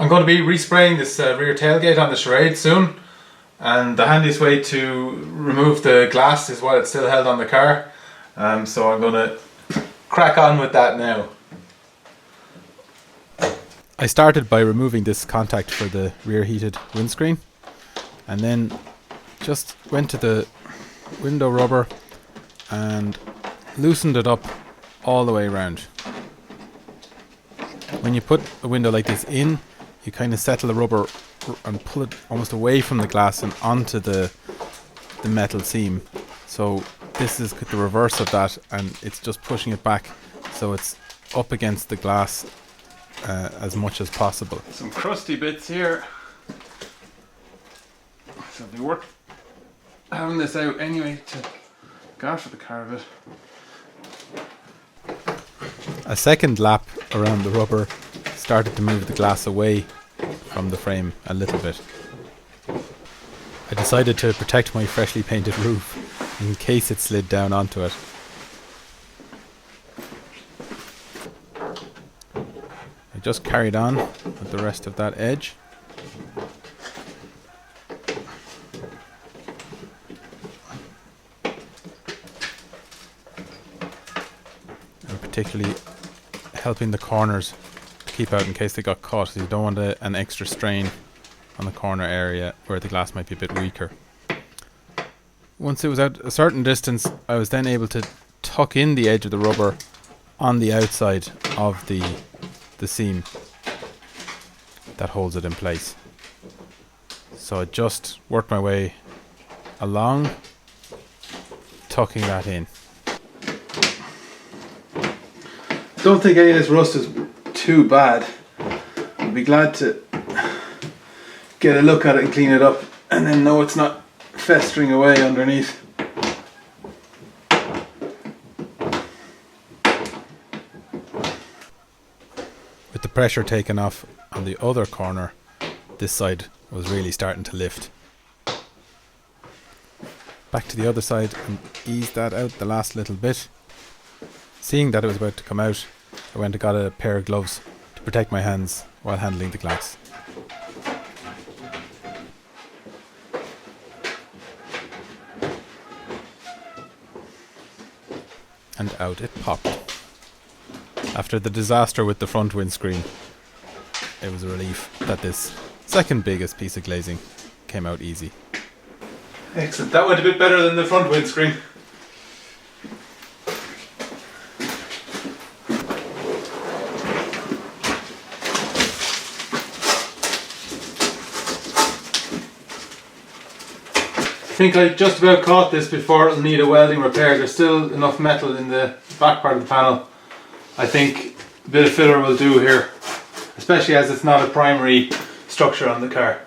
I'm going to be respraying this rear tailgate on the Charade soon, and the handiest way to remove the glass is while it's still held on the car. So I'm going to crack on with that now. I started by removing this contact for the rear heated windscreen, and then just went to the window rubber and loosened it up all the way around. When you put a window like this in, you kind of settle the rubber and pull it almost away from the glass and onto the metal seam. So this is the reverse of that, and it's just pushing it back so it's up against the glass as much as possible. Some crusty bits here, so it'll be worth having this out anyway to go after the car a bit. A second lap around the rubber started to move the glass away from the frame a little bit. I decided to protect my freshly painted roof in case it slid down onto it. I just carried on with the rest of that edge. And particularly helping the corners to keep out in case they got caught. So you don't want an extra strain on the corner area where the glass might be a bit weaker. Once it was out a certain distance, I was then able to tuck in the edge of the rubber on the outside of the seam that holds it in place. So I just worked my way along, tucking that in. Don't think any of this rust is too bad. I'll be glad to get a look at it and clean it up, and then know it's not festering away underneath. With the pressure taken off on the other corner, this side was really starting to lift. Back to the other side and ease that out the last little bit. Seeing that it was about to come out, I went and got a pair of gloves to protect my hands while handling the glass. And out it popped. After the disaster with the front windscreen, it was a relief that this second biggest piece of glazing came out easy. Excellent, that went a bit better than the front windscreen. I think I just about caught this before it'll need a welding repair. There's still enough metal in the back part of the panel. I think a bit of filler will do here, especially as it's not a primary structure on the car.